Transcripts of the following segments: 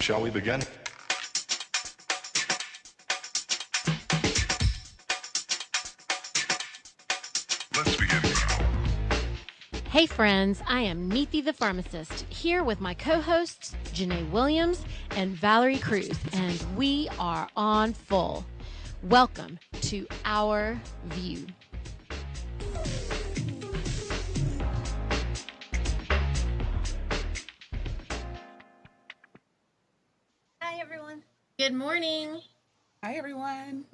Shall we begin? Let's begin now. Hey friends, I am Neethi the Pharmacist, here with my co-hosts Janae Williams and Valerie Cruz, and we are on full. Welcome to Our View. Hi everyone. Good morning. Hi, everyone.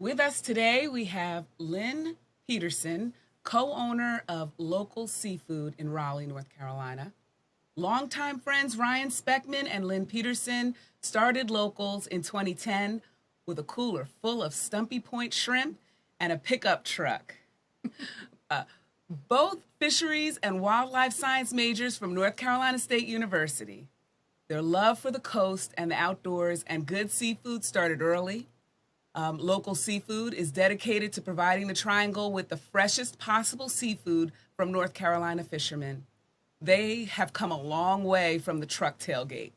With us today, we have Lin Peterson, co-owner of Local Seafood in Raleigh, North Carolina. Longtime friends Ryan Speckman and Lin Peterson started Locals in 2010 with a cooler full of Stumpy Point shrimp and a pickup truck. Both fisheries and wildlife science majors from North Carolina State University. Their love for the coast and the outdoors and good seafood started early. Local Seafood is dedicated to providing the Triangle with the freshest possible seafood from North Carolina fishermen. They have come a long way from the truck tailgate,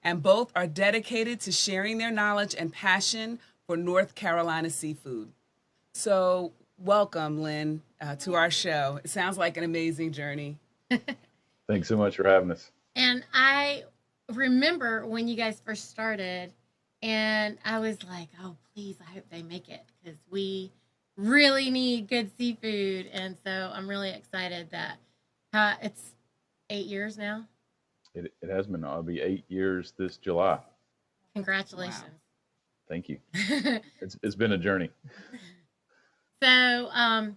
and both are dedicated to sharing their knowledge and passion for North Carolina seafood. So welcome, Lynn, to our show. It sounds like an amazing journey. Thanks so much for having us. And I remember when you guys first started, and I was like, oh, please, I hope they make it, because we really need good seafood. And so I'm really excited that it's 8 years now. It has been, it'll be 8 years this July. Congratulations. Wow. Thank you. It's been a journey. So I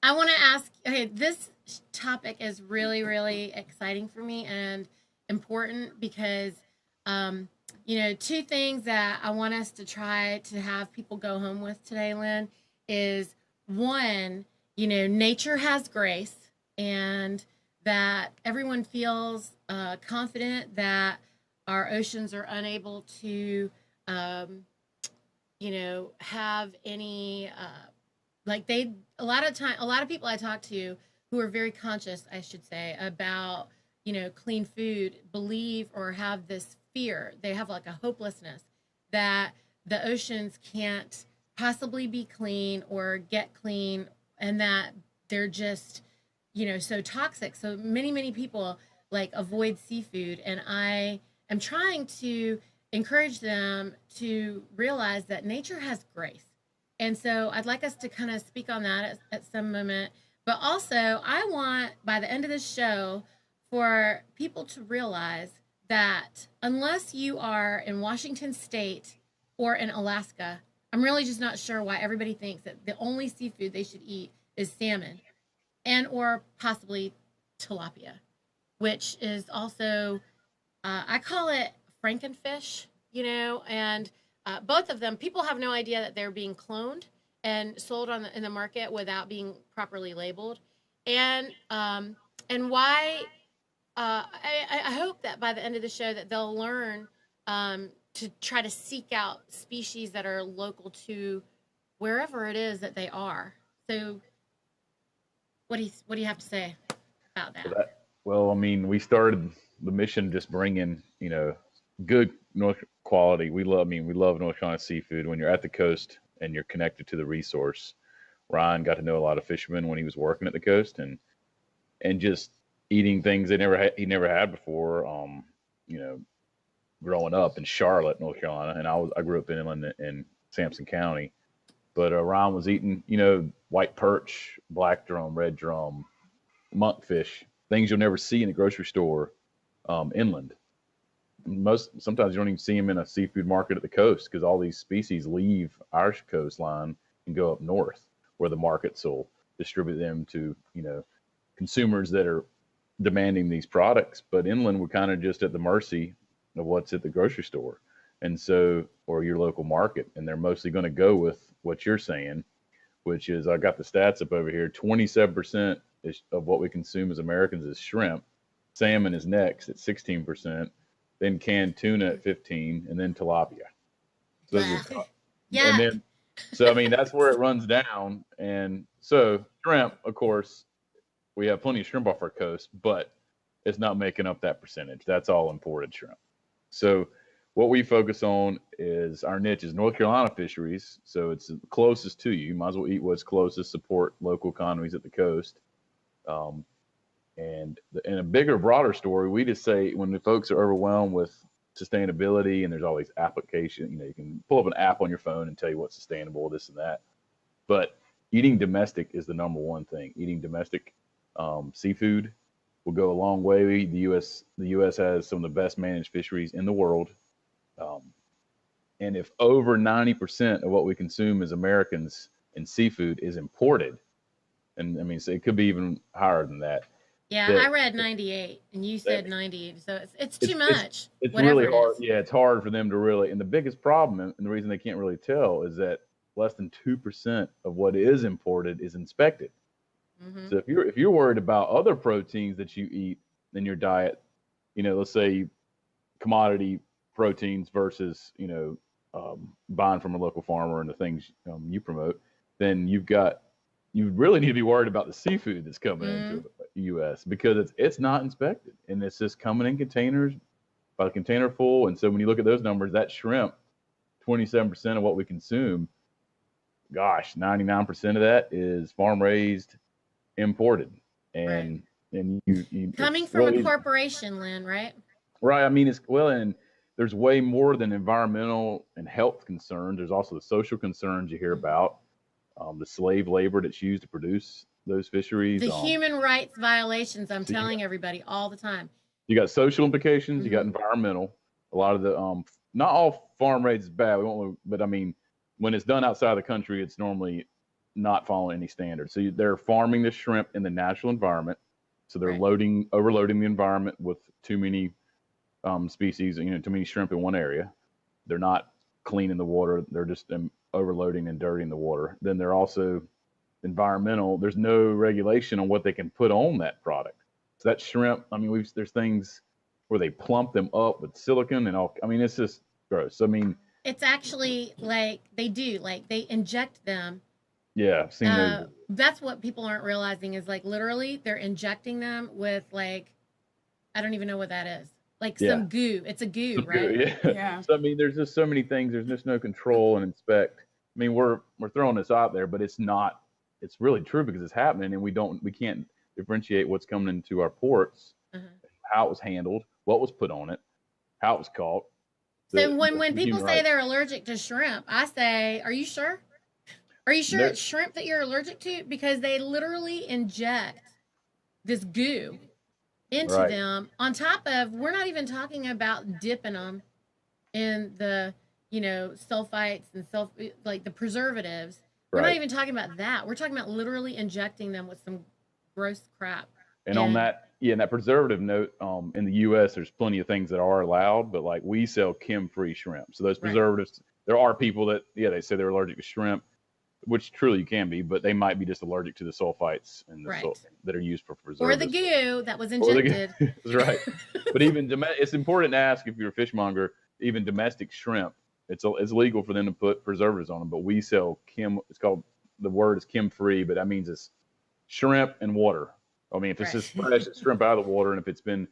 want to ask, okay, this topic is really, really exciting for me and important because, two things that I want us to try to have people go home with today, Lynn, is one, nature has grace, and that everyone feels confident that our oceans are unable to, have any, a lot of people I talk to who are very conscious, I should say, about, clean food, believe or have this fear. They have like a hopelessness that the oceans can't possibly be clean or get clean, and that they're just, so toxic. So many people like avoid seafood, and I am trying to encourage them to realize that nature has grace. And so I'd like us to kind of speak on that at some moment. But also, I want, by the end of this show, for people to realize that unless you are in Washington State or in Alaska, I'm really just not sure why everybody thinks that the only seafood they should eat is salmon and or possibly tilapia, which is also, I call it frankenfish, and both of them, people have no idea that they're being cloned and sold in the market without being properly labeled. And why, I hope that by the end of the show that they'll learn to try to seek out species that are local to wherever it is that they are. So what do you have to say about that? Well, we started the mission just bringing, good North quality. We love North Carolina seafood. When you're at the coast and you're connected to the resource, Ryan got to know a lot of fishermen when he was working at the coast, and just eating things he never had before. Growing up in Charlotte, North Carolina, and I grew up in inland in Sampson County, but Ryan was eating, white perch, black drum, red drum, monkfish, things you'll never see in a grocery store, inland. Sometimes you don't even see them in a seafood market at the coast, because all these species leave our coastline and go up north, where the markets will distribute them to, consumers that are demanding these products. But inland, we're kind of just at the mercy of what's at the grocery store, and so, or your local market, and they're mostly going to go with what you're saying, which is, I got the stats up over here, 27% of what we consume as Americans is shrimp. Salmon is next at 16%. Then canned tuna at 15, and then tilapia. So Yeah. And then, that's where it runs down. And so shrimp, of course, we have plenty of shrimp off our coast, but it's not making up that percentage. That's all imported shrimp. So what we focus on is our niche is North Carolina fisheries. So it's closest to you. You might as well eat what's closest, support local economies at the coast. Um, and in a bigger, broader story, we just say when the folks are overwhelmed with sustainability and there's all these applications, you can pull up an app on your phone and tell you what's sustainable, this and that. But eating domestic is the number one thing. Eating domestic seafood will go a long way. The U.S. has some of the best managed fisheries in the world. And if over 90% of what we consume as Americans in seafood is imported, and I mean, so it could be even higher than that. Yeah, I read 98, and you said 90, so it's too much. It's whatever really it hard. is. Yeah, it's hard for them to really. And the biggest problem, and the reason they can't really tell, is that less than 2% of what is imported is inspected. Hmm. So if you're worried about other proteins that you eat in your diet, let's say commodity proteins versus buying from a local farmer and the things you promote, then you really need to be worried about the seafood that's coming into the U.S. because it's not inspected and it's just coming in containers by the container full. And so when you look at those numbers, that shrimp, 27% of what we consume, gosh, 99% of that is farm raised, imported, and you Coming it's from really a corporation, Lynn, right? right. I mean, and there's way more than environmental and health concerns. There's also the social concerns you hear about. The slave labor that's used to produce those fisheries. The human rights violations, I'm so telling everybody all the time. you got social implications, you got environmental. A lot of the not all farm raised is bad. We won't, but I mean, when it's done outside of the country, it's normally not following any standards. So they're farming the shrimp in the natural environment. So they're overloading the environment with too many species, too many shrimp in one area. They're not cleaning the water. They're just overloading and dirtying the water. Then they're also environmental. There's no regulation on what they can put on that product. So that shrimp, I mean, there's things where they plump them up with silicone and all. I mean, it's just gross. I mean, it's actually like they inject them. Yeah, I've seen those. That's what people aren't realizing is like literally they're injecting them with like, I don't even know what that is. Like some goo. It's a goo, right? Goo, Yeah. So I mean, there's just so many things. There's just no control and inspect. I mean, we're throwing this out there, but it's not. It's really true because it's happening, and we can't differentiate what's coming into our ports, how it was handled, what was put on it, how it was caught. So when people say they're allergic to shrimp, I say, are you sure? Are you sure it's shrimp that you're allergic to? Because they literally inject this goo into them. On top of, we're not even talking about dipping them in the, sulfites and like the preservatives. We're not even talking about that. We're talking about literally injecting them with some gross crap. And on that, and that preservative note, in the U.S., there's plenty of things that are allowed, but like we sell chem-free shrimp. So those preservatives, there are people that, they say they're allergic to shrimp, which truly you can be, but they might be just allergic to the sulfites and that are used for preservatives. Or the goo that was injected. That's right. But even it's important to ask if you're a fishmonger, even domestic shrimp, it's legal for them to put preservatives on them, but we sell the word is chem-free, but that means it's shrimp and water. I mean, if it's just fresh, it's shrimp out of the water, and if it's been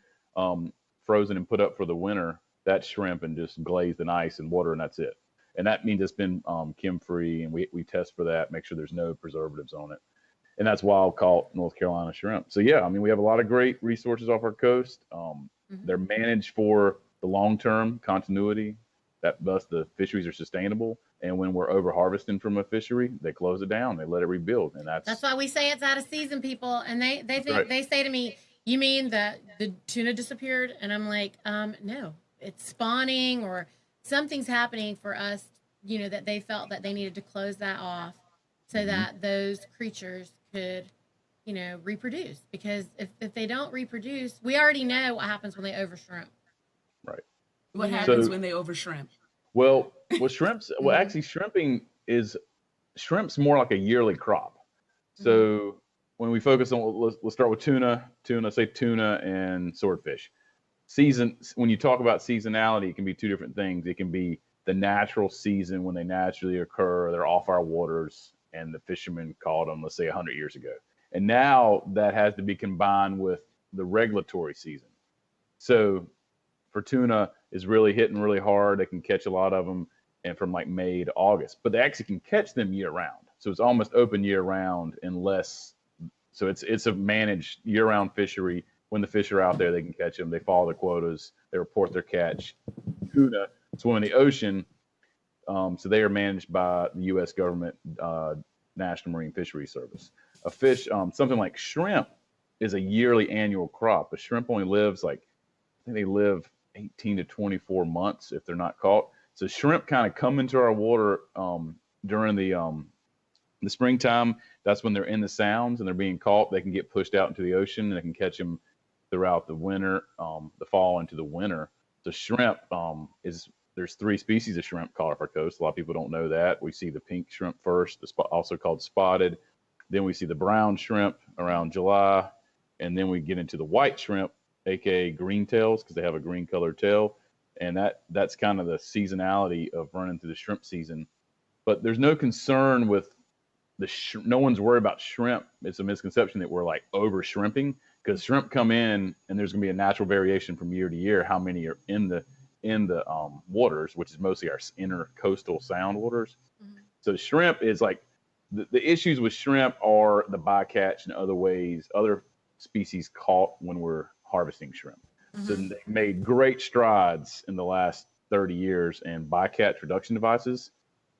frozen and put up for the winter, that's shrimp and just glazed in ice and water, and that's it. And that means it's been chem-free, and we test for that, make sure there's no preservatives on it. And that's wild caught North Carolina shrimp. So, yeah, I mean, we have a lot of great resources off our coast. They're managed for the long-term continuity, thus the fisheries are sustainable. And when we're over harvesting from a fishery, they close it down, they let it rebuild. And that's why we say it's out of season, people. And they think they say to me, you mean the tuna disappeared? And I'm like, no, it's spawning or something's happening for us, that they felt that they needed to close that off so that those creatures could, reproduce. Because if they don't reproduce, we already know what happens when they overshrimp. Right. What happens when they overshrimp? Well, with shrimps, actually shrimp's more like a yearly crop. So when we focus on, let's start with tuna and swordfish. When you talk about seasonality, it can be two different things. It can be the natural season when they naturally occur, they're off our waters, and the fishermen caught them, let's say 100 years ago. And now that has to be combined with the regulatory season. So for tuna is really hitting really hard. They can catch a lot of them, and from like May to August, but they actually can catch them year round. So it's almost open year round unless, so it's a managed year round fishery. When the fish are out there, they can catch them. They follow their quotas. They report their catch. Tuna swim in the ocean. So they are managed by the U.S. government, National Marine Fisheries Service. A fish, something like shrimp, is a yearly annual crop. But shrimp only lives I think they live 18 to 24 months if they're not caught. So shrimp kind of come into our water during the springtime. That's when they're in the sounds and they're being caught. They can get pushed out into the ocean and they can catch them throughout the winter, the fall into the winter. So shrimp there's 3 species of shrimp caught off our coast. A lot of people don't know that. We see the pink shrimp first, also called spotted. Then we see the brown shrimp around July. And then we get into the white shrimp, aka green tails, because they have a green colored tail. And that's kind of the seasonality of running through the shrimp season. But there's no concern with no one's worried about shrimp. It's a misconception that we're like over shrimping, because shrimp come in and there's going to be a natural variation from year to year how many are in the waters, which is mostly our inner coastal sound waters. Mm-hmm. So shrimp is like the issues with shrimp are the bycatch and other species caught when we're harvesting shrimp. Mm-hmm. So they made great strides in the last 30 years in bycatch reduction devices.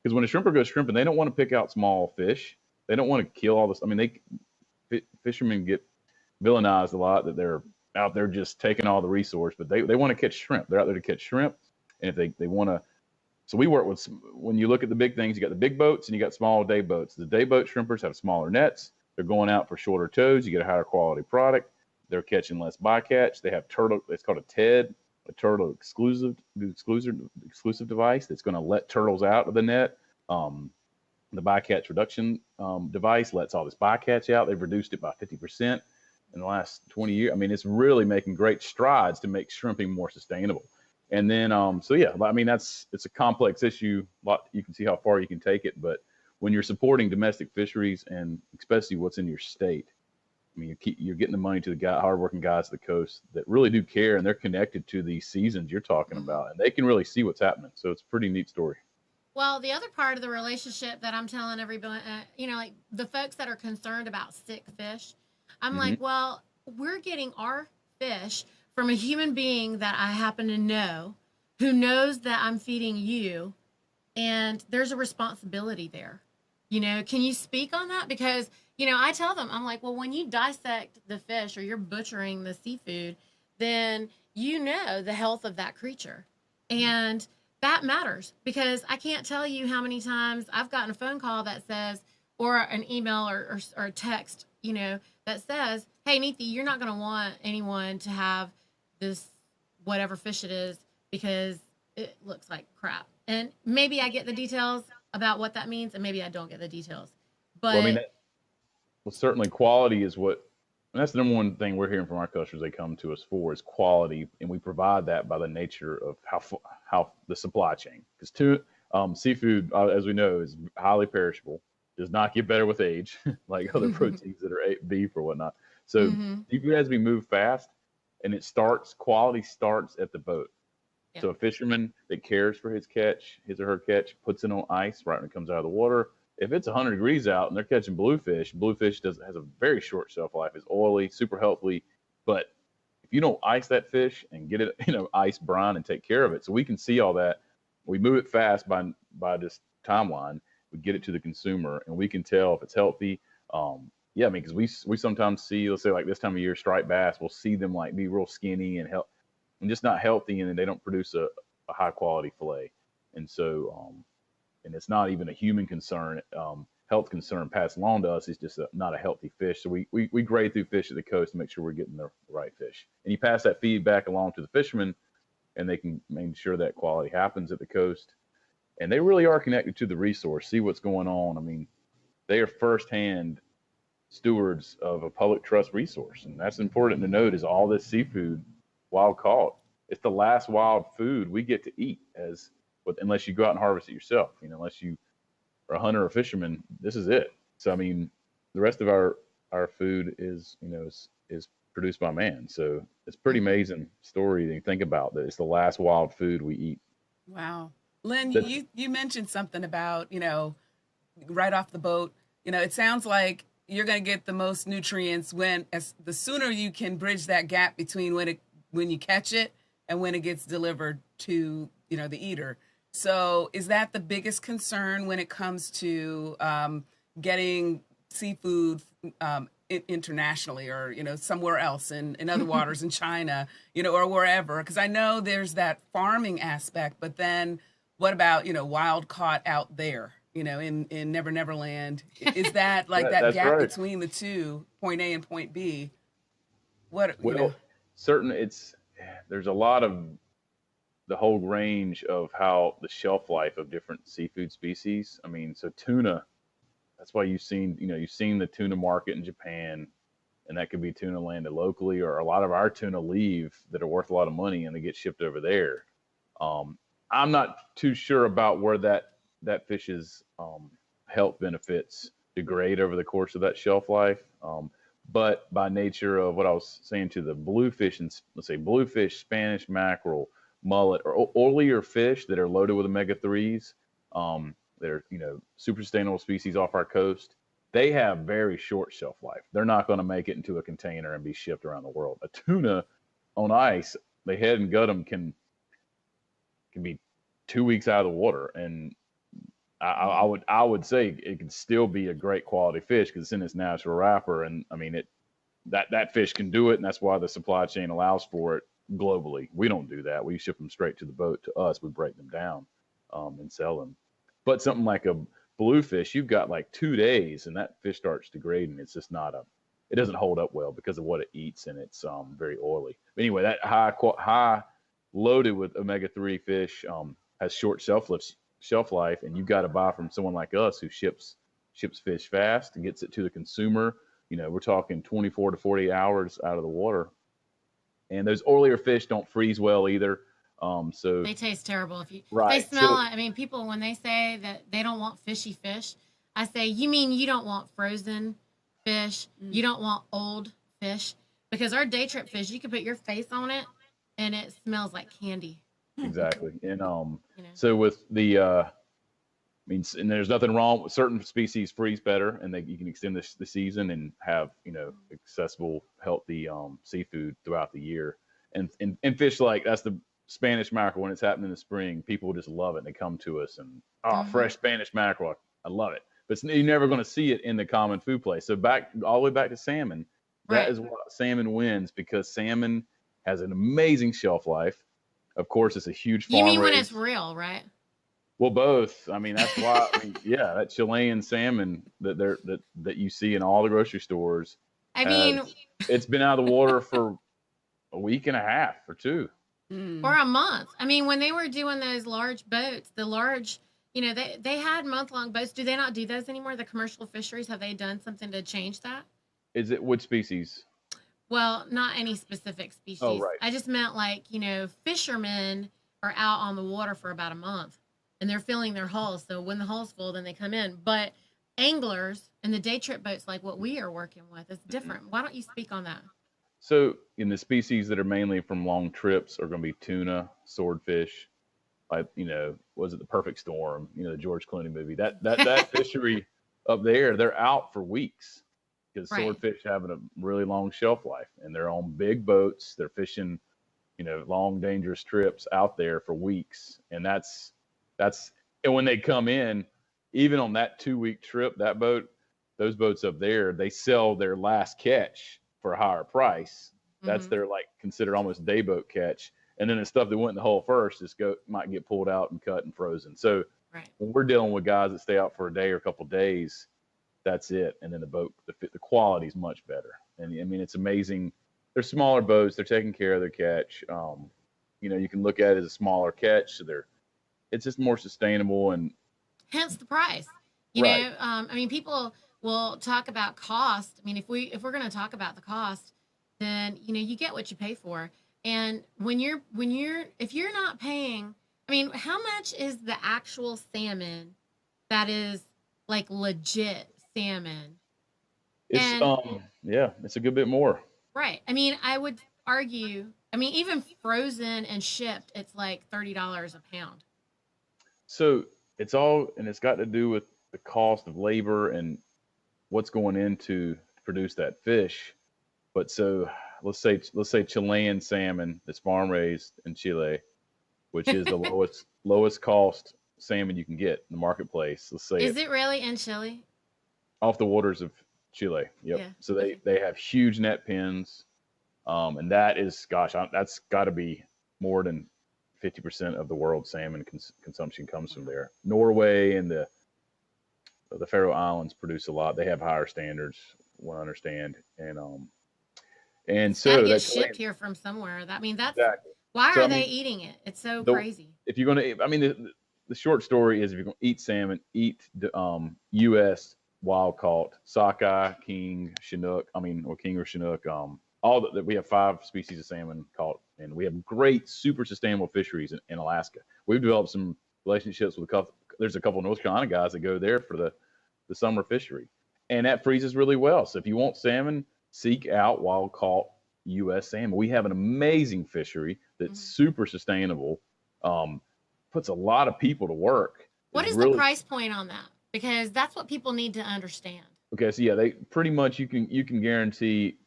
Because when a shrimper goes shrimping, they don't want to pick out small fish. They don't want to kill all this. I mean, fishermen get villainized a lot that they're out there just taking all the resource, but they want to catch shrimp. They're out there to catch shrimp. And if they want to, so we work with, when you look at the big things, you got the big boats and you got small day boats. The day boat shrimpers have smaller nets. They're going out for shorter tows. You get a higher quality product. They're catching less bycatch. They have turtle. It's called a TED, a turtle exclusive device that's going to let turtles out of the net. The bycatch reduction device lets all this bycatch out. They've reduced it by 50% in the last 20 years. I mean, it's really making great strides to make shrimping more sustainable. And then, so yeah, I mean, it's a complex issue. You can see how far you can take it, but when you're supporting domestic fisheries and especially what's in your state, I mean, you're getting the money to the hardworking guys at the coast that really do care, and they're connected to these seasons you're talking about, and they can really see what's happening. So it's a pretty neat story. Well, the other part of the relationship that I'm telling everybody, like the folks that are concerned about sick fish, I'm like, well, we're getting our fish from a human being that I happen to know, who knows that I'm feeding you, and there's a responsibility there. Can you speak on that? Because, I tell them, I'm like, well, when you dissect the fish or you're butchering the seafood, then the health of that creature. And that matters, because I can't tell you how many times I've gotten a phone call that says, or an email or a text, that says, hey, Neethi, you're not going to want anyone to have this whatever fish it is because it looks like crap. And maybe I get the details about what that means, and maybe I don't get the details. But well, I mean, certainly quality is and that's the number one thing we're hearing from our customers. They come to us for is quality, and we provide that by the nature of how the supply chain. Because seafood, as we know, is highly perishable. Does not get better with age, like other proteins that are beef or whatnot. So seafood has to be moved fast, and quality starts at the boat. Yeah. So a fisherman that cares for his or her catch, puts it on ice right when it comes out of the water. If it's 100 degrees out and they're catching bluefish has a very short shelf life. It's oily, super healthy, but if you don't ice that fish and get it, ice brine and take care of it, so we can see all that. We move it fast by this timeline. We get it to the consumer, and we can tell if it's healthy. Yeah, I mean, because we sometimes see, let's say like this time of year, striped bass, we'll see them like be real skinny and just not healthy, and then they don't produce a high quality fillet. And so, and it's not even a human concern, health concern passed along to us. It's just not a healthy fish. So we grade through fish at the coast to make sure we're getting the right fish. And you pass that feedback along to the fishermen, and they can make sure that quality happens at the coast. And they really are connected to the resource, see what's going on. I mean, they are firsthand stewards of a public trust resource. And that's important to note, is all this seafood, wild caught, it's the last wild food we get to eat unless you go out and harvest it yourself. Unless you are a hunter or fisherman, this is it. So, I mean, the rest of our food is produced by man. So it's pretty amazing story to think about that it's the last wild food we eat. Wow. Lynn, That, you mentioned something about, right off the boat. It sounds like you're going to get the most nutrients as the sooner you can bridge that gap between when you catch it and when it gets delivered to, the eater. So is that the biggest concern when it comes to getting seafood internationally, or somewhere else in other waters in China, or wherever? Because I know there's that farming aspect, but then what about wild caught out there, in Never Never Land? Is that like that that's gap right. between the two, point A and point B? What Well, certain there's a lot of the whole range of how the shelf life of different seafood species. I mean, so tuna, that's why you've seen the tuna market in Japan, and that could be tuna landed locally, or a lot of our tuna leave that are worth a lot of money and they get shipped over there. I'm not too sure about where that fish's health benefits degrade over the course of that shelf life. But by nature of what I was saying to the bluefish, and let's say bluefish, Spanish mackerel, mullet, or oilier fish that are loaded with omega-3s, that are super sustainable species off our coast, they have very short shelf life. They're not going to make it into a container and be shipped around the world. A tuna on ice, the head and gut can be 2 weeks out of the water, and I would say it can still be a great quality fish because it's in its natural wrapper. And I mean that fish can do it, and that's why the supply chain allows for it globally. We don't do that. We ship them straight to the boat to us. We break them down and sell them. But something like a bluefish, you've got like 2 days, and that fish starts degrading. It's just it doesn't hold up well because of what it eats, and it's very oily. But anyway, that high loaded with omega-3 fish has short shelf life, and you've got to buy from someone like us who ships fish fast and gets it to the consumer. We're talking 24 to 48 hours out of the water. And those oilier fish don't freeze well either. So they taste terrible if you. Right. They smell. I mean, people when they say that they don't want fishy fish, I say, you mean you don't want frozen fish? You don't want old fish? Because our day trip fish, you can put your face on it, and it smells like candy. Exactly. And so with the and there's nothing wrong with certain species freeze better, and you can extend the season and have accessible, healthy seafood throughout the year. And fish like that's the Spanish mackerel, when it's happening in the spring, people just love it, and they come to us and fresh Spanish mackerel, I love it. But you're never going to see it in the common food place. So all the way back to salmon, that is what salmon wins, because salmon has an amazing shelf life. Of course, it's a huge farm. You mean when raised. it's real, right? Well, both. I mean, that's why. Yeah, that Chilean salmon that you see in all the grocery stores. I mean, it's been out of the water for a week and a half or 2. Or a month. I mean, when they were doing those large boats, they had month-long boats. Do they not do those anymore? The commercial fisheries, have they done something to change that? Is it which species? Well, not any specific species. Oh, right. I just meant fishermen are out on the water for about a month, and they're filling their hulls. So when the hull's full, then they come in. But anglers and the day trip boats, like what we are working with, is different. Why don't you speak on that? So in the species that are mainly from long trips are going to be tuna, swordfish, like, was it The Perfect Storm, the George Clooney movie, that fishery up there, they're out for weeks because swordfish having a really long shelf life, and they're on big boats. They're fishing, long, dangerous trips out there for weeks. And and when they come in, even on that 2-week trip, those boats up there, they sell their last catch for a higher price. That's their considered almost day boat catch. And then the stuff that went in the hull first might get pulled out and cut and frozen. So when we're dealing with guys that stay out for a day or a couple of days, that's it. And then the boat, the quality is much better. And I mean, it's amazing. They're smaller boats. They're taking care of their catch. You can look at it as a smaller catch. So it's just more sustainable, and hence the price. I mean, people will talk about cost. I mean, if we're going to talk about the cost, then you get what you pay for. And if you're not paying, I mean, how much is the actual salmon that is like legit salmon? It's it's a good bit more. Right. I mean, I would argue. I mean, even frozen and shipped, it's like $30 a pound. So it's all, and it's got to do with the cost of labor and what's going into produce that fish. But so let's say Chilean salmon that's farm raised in Chile, which is the lowest cost salmon you can get in the marketplace. Let's say Is it it really in Chile? off the waters of Chile. Yep. Yeah. So they have huge net pens, and that is, gosh, that's got to be more than 50% of the world's salmon consumption comes from there. Norway and the Faroe Islands produce a lot. They have higher standards, what I understand, and It's got to so get that's shipped here from somewhere. I mean, that's exactly. why So are I they mean, eating it? It's so the, crazy. if you're gonna, I mean, the short story is if you're gonna eat salmon, eat the U.S. wild caught sockeye, king, chinook. I mean, or king or chinook. All that we have 5 species of salmon caught, and we have great, super sustainable fisheries in Alaska. We've developed some relationships with a couple. There's a couple of North Carolina guys that go there for the summer fishery, and that freezes really well. So if you want salmon, seek out wild caught U.S. salmon. We have an amazing fishery that's super sustainable. Puts a lot of people to work. What It's is really, the price point on that? Because that's what people need to understand. okay, so yeah, they pretty much you can guarantee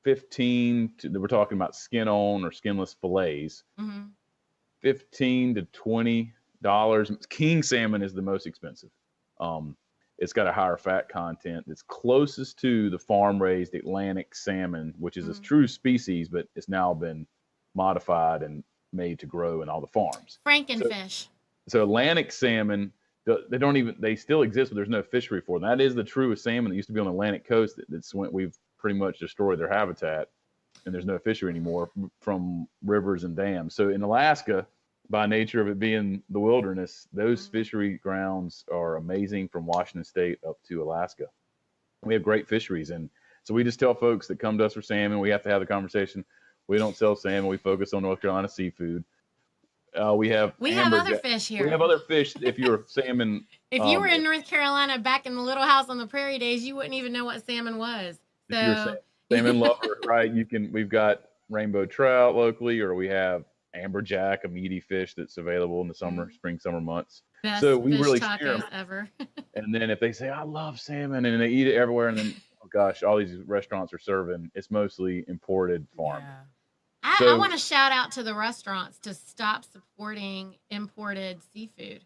15 to, we're talking about skin on or skinless fillets, Hmm. 15 to $20. King salmon is the most expensive. It's got a higher fat content. It's closest to the farm raised Atlantic salmon, which is a true species, but it's now been modified and made to grow in all the farms. Frankenfish. So Atlantic salmon, they still exist, but there's no fishery for them. That is the truest salmon that used to be on the Atlantic coast. We've pretty much destroyed their habitat, and there's no fishery anymore from rivers and dams. So in Alaska, by nature of it being the wilderness, those fishery grounds are amazing from Washington State up to Alaska. We have great fisheries, and so we just tell folks that come to us for salmon, we have to have the conversation. We don't sell salmon. We focus on North Carolina seafood. We have other fish here. We have other fish. If you're salmon, If you were in North Carolina back in the Little House on the Prairie days, you wouldn't even know what salmon was. if you're So salmon lover, right? We've got rainbow trout locally, or we have amberjack, a meaty fish that's available in the spring, summer months. best So we fish really steer tacos 'em. ever. And then if they say, I love salmon, and they eat it everywhere, and then, oh gosh, all these restaurants are serving, it's mostly imported farm. Yeah. I want to shout out to the restaurants to stop supporting imported seafood.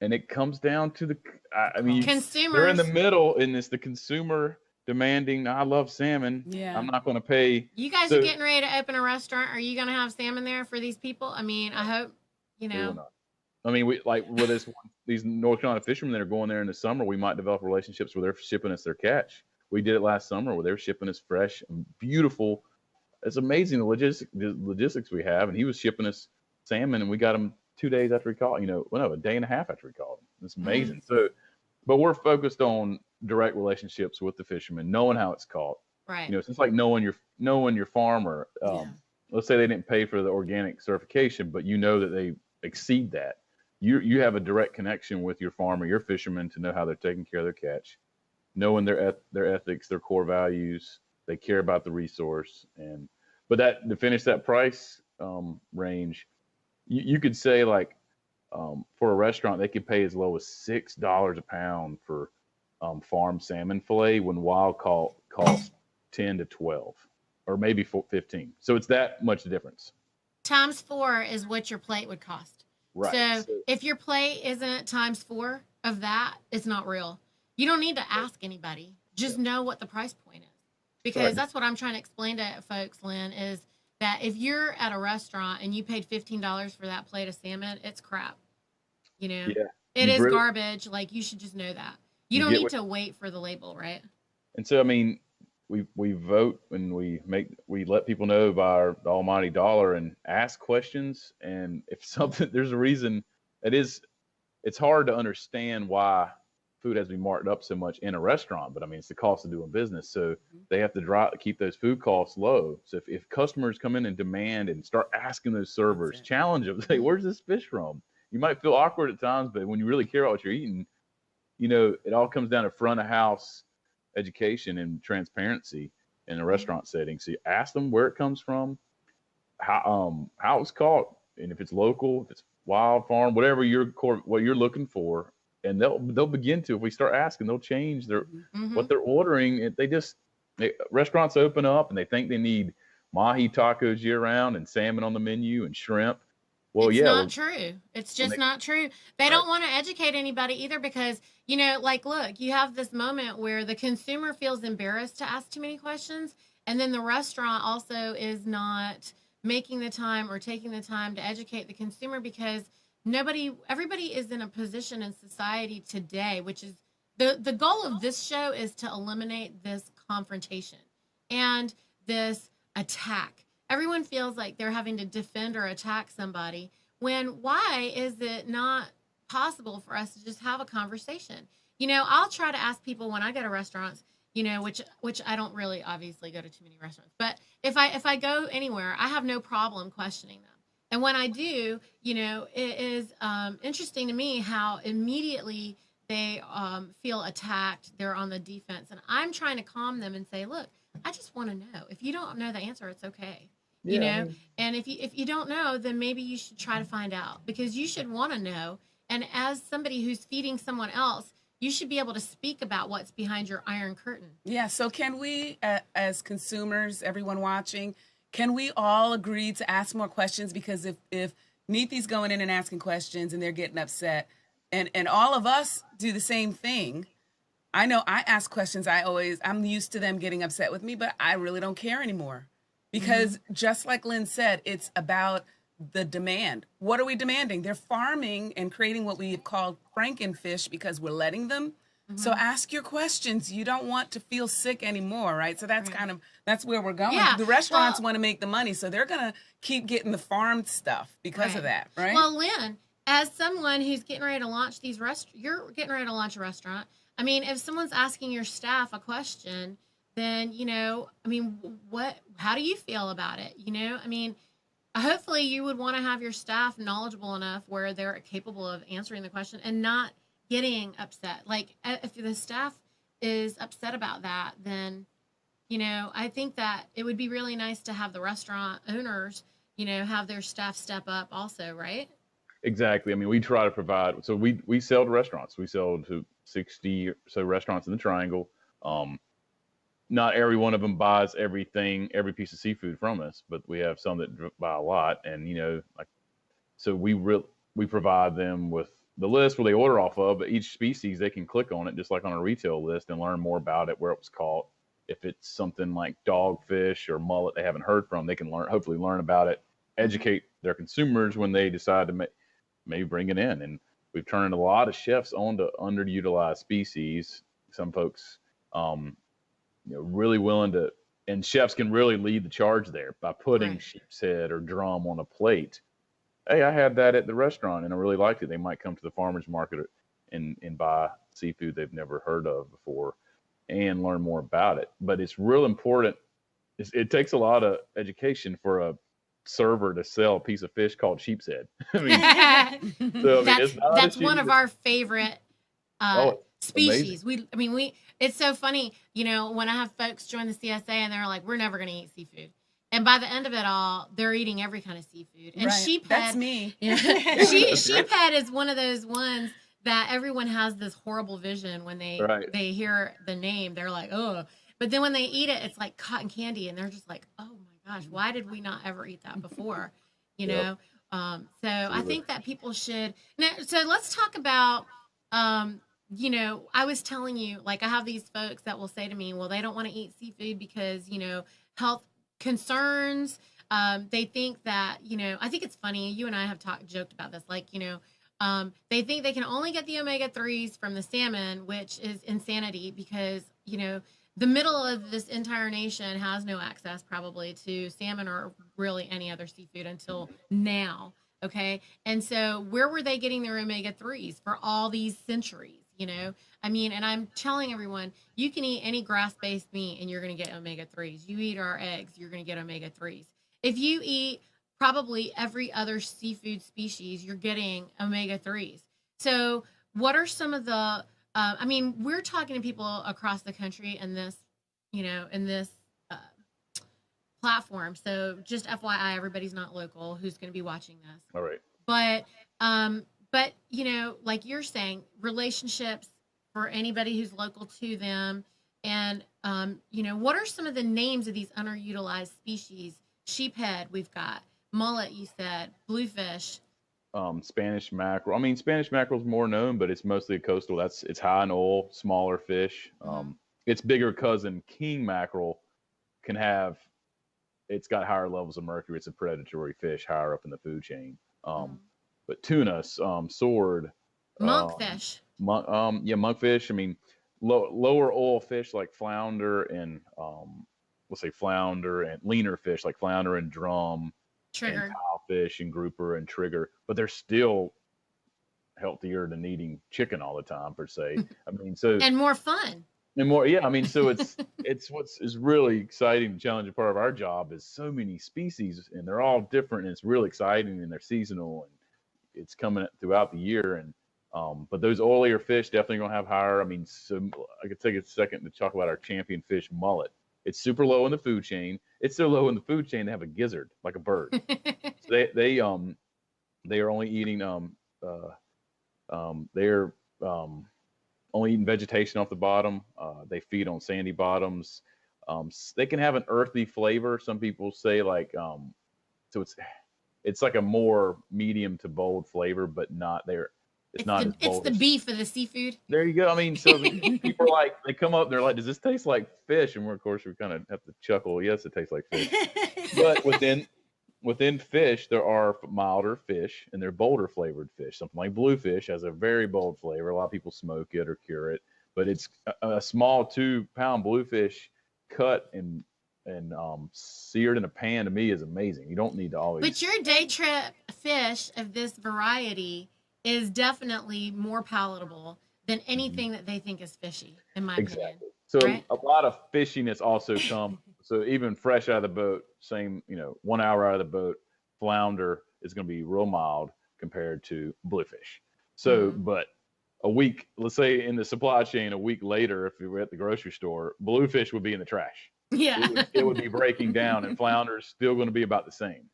And it comes down to I mean, Consumers. they're in the middle in this, the consumer demanding, I love salmon. Yeah. I'm not going to pay. You guys So- are getting ready to open a restaurant. Are you going to have salmon there for these people? I mean, I hope, We will know. not. I mean, we like with these North Carolina fishermen that are going there in the summer, we might develop relationships where they're shipping us their catch. We did it last summer where they were shipping us fresh and beautiful. It's amazing the logistics we have, and he was shipping us salmon, and we got him 2 days after he caught. A day and a half after he caught him. It's amazing. So, but we're focused on direct relationships with the fishermen, knowing how it's caught. Right. It's just like knowing your farmer. Let's say they didn't pay for the organic certification, but you know that they exceed that. You have a direct connection with your farmer, your fisherman, to know how they're taking care of their catch, knowing their ethics, their core values. They care about the resource, but to finish that price range, you could say like for a restaurant they could pay as low as $6 a pound for farm salmon fillet when wild caught costs 10 to 12 or maybe 15. So it's that much difference. Times 4 is what your plate would cost. Right. So if your plate isn't times 4 of that, it's not real. You don't need to ask anybody. Just know what the price point is. Because that's what I'm trying to explain to folks, Lynn, is that if you're at a restaurant and you paid $15 for that plate of salmon, it's crap. Yeah. It You is really- garbage. Like, you should just know that. You You don't get need what- to wait for the label, right? And so, I mean, we vote and we let people know by the almighty dollar and ask questions. And if something, there's a reason it's hard to understand why food has to be marked up so much in a restaurant, but I mean, it's the cost of doing business. So they have to keep those food costs low. So if customers come in and demand and start asking those servers, challenge them, say, where's this fish from? You might feel awkward at times, but when you really care about what you're eating, it all comes down to front of house education and transparency. in a restaurant setting. So you ask them where it comes from, how it's caught, and if it's local, if it's wild farm, whatever what you're looking for, and they'll begin to. If we start asking, they'll change their Mm-hmm. what they're ordering. Restaurants open up and they think they need mahi tacos year round and salmon on the menu and shrimp. Well, It's yeah, not true. It's just not true. They don't Right. want to educate anybody either because, like, look, you have this moment where the consumer feels embarrassed to ask too many questions. And then the restaurant also is not making the time or taking the time to educate the consumer because everybody is in a position in society today, which is the goal of this show is to eliminate this confrontation and this attack. Everyone feels like they're having to defend or attack somebody when why is it not possible for us to just have a conversation? I'll try to ask people when I go to restaurants, which I don't really obviously go to too many restaurants, but if I go anywhere, I have no problem questioning them. And when I do, it is interesting to me how immediately they feel attacked. They're on the defense. And I'm trying to calm them and say, look, I just want to know. If you don't know the answer, it's okay. And if you don't know, then maybe you should try to find out because you should want to know. And as somebody who's feeding someone else, you should be able to speak about what's behind your iron curtain. Yeah. So can we, as consumers, everyone watching, can we all agree to ask more questions? Because if Neethi's going in and asking questions and they're getting upset, and all of us do the same thing. I know I ask questions. I'm used to them getting upset with me, but I really don't care anymore. Because just like Lynn said, it's about the demand. What are we demanding? They're farming and creating what we have called frankenfish because we're letting them. So ask your questions. You don't want to feel sick anymore, right? So that's that's where we're going. Yeah. The restaurants want to make the money, so they're going to keep getting the farmed stuff because of that, right? Well, Lynn, as someone who's getting ready to launch you're getting ready to launch a restaurant. I mean, if someone's asking your staff a question, then, how do you feel about it? Hopefully you would want to have your staff knowledgeable enough where they're capable of answering the question and not getting upset. Like if the staff is upset about that, then, I think that it would be really nice to have the restaurant owners, have their staff step up also, right? Exactly. I mean, we try to provide. So we sell to restaurants. We sell to 60 or so restaurants in the Triangle. Not every one of them buys every piece of seafood from us, but we have some that buy a lot. And so we provide them with the list where they order off of. But each species, they can click on it just like on a retail list and learn more about it, where it was caught. If it's something like dogfish or mullet they haven't heard from, they can hopefully learn about it, educate their consumers when they decide to maybe bring it in. And we've turned a lot of chefs on to underutilized species. Some folks, really willing to, and chefs can really lead the charge there by putting sheep's head or drum on a plate. Hey, I had that at the restaurant and I really liked it. They might come to the farmer's market and buy seafood they've never heard of before and learn more about it. But it's real important. It takes a lot of education for a server to sell a piece of fish called sheep's head. That's one of our favorite species. Amazing. It's so funny, when I have folks join the CSA and they're like, we're never going to eat seafood. And by the end of it all, they're eating every kind of seafood. And sheephead, that's me. Sheephead is one of those ones that everyone has this horrible vision when they hear the name. They're like, oh. But then when they eat it, it's like cotton candy. And they're just like, oh, my gosh, why did we not ever eat that before? So I think that people should. Now, so let's talk about, I was telling you, like, I have these folks that will say to me, well, they don't want to eat seafood because, health concerns. They think that, I think it's funny. You and I have joked about this. Like, they think they can only get the omega-3s from the salmon, which is insanity because, the middle of this entire nation has no access probably to salmon or really any other seafood until now. Okay. And so where were they getting their omega-3s for all these centuries? And I'm telling everyone, you can eat any grass-based meat and you're going to get omega-3s. You eat our eggs, you're going to get omega-3s. If you eat probably every other seafood species, you're getting omega-3s. So what are some of the, we're talking to people across the country in this, platform. So just FYI, everybody's not local who's going to be watching this. All right. But you know, like you're saying, relationships for anybody who's local to them, and you know, what are some of the names of these underutilized species? Sheephead, we've got mullet. You said bluefish. Spanish mackerel. I mean, Spanish mackerel is more known, but it's mostly a coastal. It's high in oil, smaller fish. Its bigger cousin, king mackerel, can have. It's got higher levels of mercury. It's a predatory fish higher up in the food chain. But tuna, sword, Monkfish. yeah, monkfish. I mean, lower oil fish like flounder and we'll say flounder, and leaner fish like flounder and drum, Trigger. and cowfish and grouper and trigger, but they're still healthier than eating chicken all the time per se. I mean, so And more fun. and more, yeah. I mean, so it's what's is really exciting and challenging part of our job is so many species, and they're all different, and it's really exciting, and they're seasonal, and it's coming throughout the year. And but those oilier fish definitely gonna have higher. I mean, so I could take a second to talk about our champion fish, mullet. It's super low in the food chain. It's so low in the food chain they have a gizzard like a bird. So they are only eating they're only eating vegetation off the bottom. They feed on sandy bottoms. They can have an earthy flavor. Some people say like so it's like a more medium to bold flavor, but not there. It's not as It's bold the as- beef of the seafood. There you go. I mean, so people are like, they come up, they're like, "Does this taste like fish?" And we're, of course, we kind of have to chuckle. Yes, it tastes like fish. But within fish, there are milder fish and they're bolder flavored fish. Something like bluefish has a very bold flavor. A lot of people smoke it or cure it, but it's a small 2-pound bluefish cut and seared in a pan. To me, is amazing. You don't need to always. But your day trip fish of this variety is definitely more palatable than anything that they think is fishy, in my opinion. Exactly. So right? a lot of fishiness also come. So even fresh out of the boat, same, 1 hour out of the boat, flounder is going to be real mild compared to bluefish. So, but a week, let's say in the supply chain, a week later, if we were at the grocery store, bluefish would be in the trash. Yeah. It would be breaking down, and flounder is still going to be about the same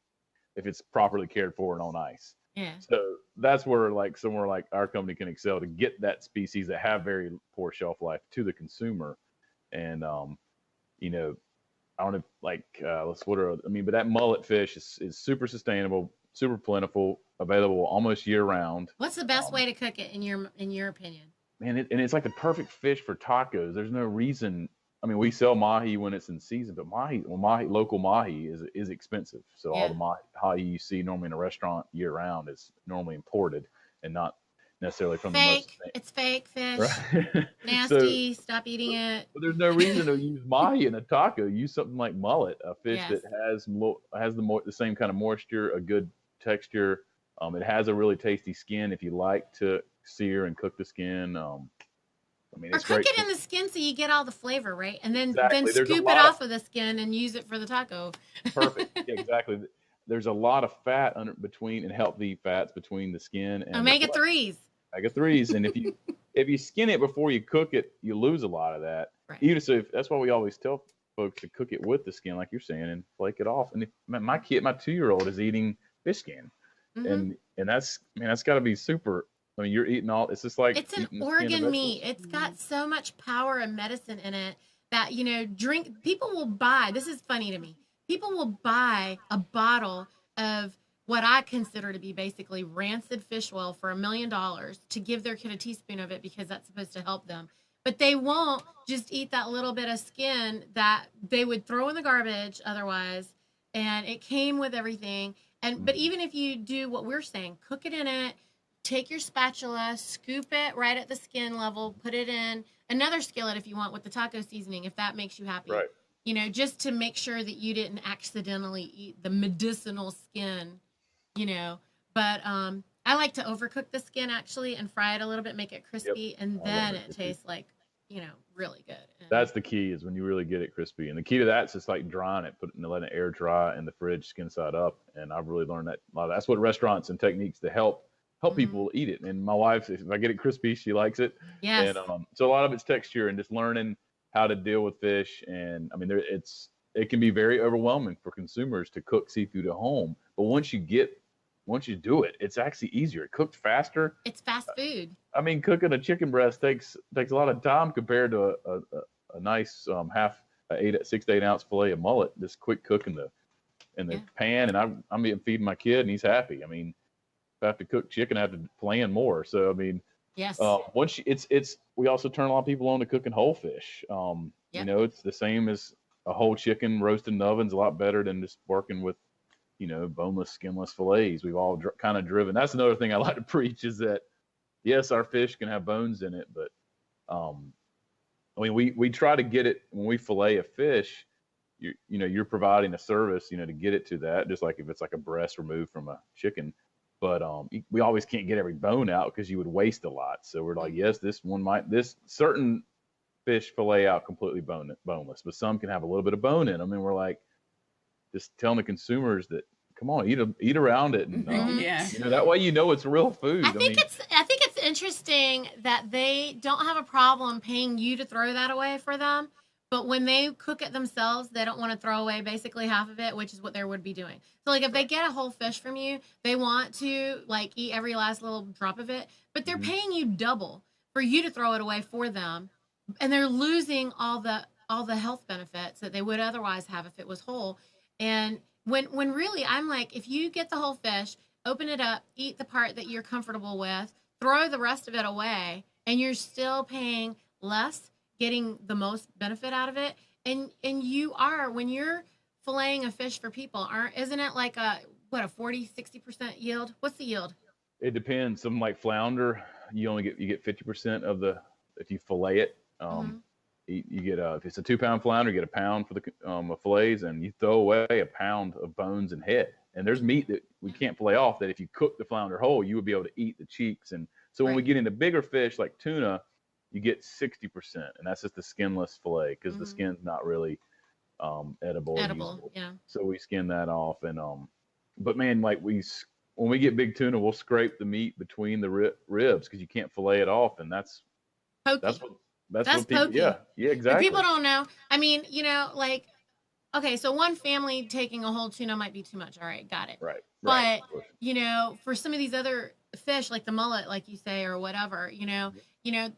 if it's properly cared for and on ice. Yeah. So that's where like somewhere like our company can excel to get that species that have very poor shelf life to the consumer. And I don't know, like but that mullet fish is super sustainable, super plentiful, available almost year round. What's the best way to cook it in your opinion? Man, and it's like the perfect fish for tacos. There's no reason. I mean, we sell mahi when it's in season, but local mahi is expensive. So all the mahi you see normally in a restaurant year round is normally imported and not necessarily from fake. the most. It's fake fish. Right? Nasty. Stop eating it. But there's no reason to use mahi in a taco. Use something like mullet, a fish Yes. that has the same kind of moisture, a good texture. It has a really tasty skin if you like to sear and cook the skin. I mean, Or it's cook great. it in the skin so you get all the flavor, right? And then Exactly. There's a scoop it lot off of the skin and use it for the taco. Perfect. Yeah, exactly. There's a lot of fat between and healthy fats between the skin and Omega-3s. Omega-3s. And if you skin it before you cook it, you lose a lot of that. Right. Even so, that's why we always tell folks to cook it with the skin, like you're saying, and flake it off. And my 2-year-old is eating fish skin, and that's got to be super. I mean, you're eating it's just like it's an eating the skin of organ meat. vegetables. It's got so much power and medicine in it that people will buy. This is funny to me. People will buy a bottle of what I consider to be basically rancid fish oil for $1 million to give their kid a teaspoon of it because that's supposed to help them. But they won't just eat that little bit of skin that they would throw in the garbage otherwise. And it came with everything. But even if you do what we're saying, cook it in it, take your spatula, scoop it right at the skin level, put it in another skillet if you want with the taco seasoning, if that makes you happy. Right. Just to make sure that you didn't accidentally eat the medicinal skin, But I like to overcook the skin actually and fry it a little bit, make it crispy, and then it tastes like, really good. And that's the key is when you really get it crispy. And the key to that is just like drying it, letting it air dry in the fridge, skin side up. And I've really learned that a lot. That's what restaurants and techniques to help people eat it. And my wife, if I get it crispy, she likes it. Yes. And so a lot of it's texture and just learning how to deal with fish. And I mean, it can be very overwhelming for consumers to cook seafood at home. But once you do it, it's actually easier. It cooks faster. It's fast food. I mean, cooking a chicken breast takes a lot of time compared to a nice half 6 to 8 ounce fillet of mullet. Just quick cook in the pan, and I'm even feeding my kid, and he's happy. I mean, if I have to cook chicken, I have to plan more. So I mean, Yes. We also turn a lot of people on to cooking whole fish. You know, it's the same as a whole chicken roasted in the oven's a lot better than just working with, you know, boneless, skinless fillets. We've all kind of driven. That's another thing I like to preach is that, yes, our fish can have bones in it, but I mean, we try to get it when we fillet a fish. You're providing a service, you know, to get it to that, just like if it's like a breast removed from a chicken. But we always can't get every bone out because you would waste a lot. So we're like, yes, this certain fish fillet out completely boneless, but some can have a little bit of bone in them, and we're like, just telling the consumers that, come on, eat around it, and you know, that way you know it's real food. I think it's interesting that they don't have a problem paying you to throw that away for them, but when they cook it themselves, they don't want to throw away basically half of it, which is what they would be doing. So like if they get a whole fish from you, they want to like eat every last little drop of it, but they're paying you double for you to throw it away for them, and they're losing all the health benefits that they would otherwise have if it was whole. And when really I'm like, if you get the whole fish, open it up, eat the part that you're comfortable with, throw the rest of it away, and you're still paying less, getting the most benefit out of it. And you are, when you're filleting a fish for people, isn't it like a 40-60% yield? What's the yield? It depends. Something like flounder, you get 50% of the, if you fillet it. You get if it's a 2-pound flounder, you get a pound for the fillets, and you throw away a pound of bones and head. And there's meat that we can't fillet off that if you cook the flounder whole, you would be able to eat the cheeks. And so when we get into bigger fish like tuna, you get 60%, and that's just the skinless fillet because the skin's not really edible. Yeah. So we skin that off, and but man, like when we get big tuna, we'll scrape the meat between the ribs because you can't fillet it off, and that's what people, pokey. yeah, exactly. But people don't know. I mean, you know, like, okay, so one family taking a whole tuna might be too much. All right, got it. Right. But, you know, for some of these other fish, like the mullet, like you say, or whatever, you know,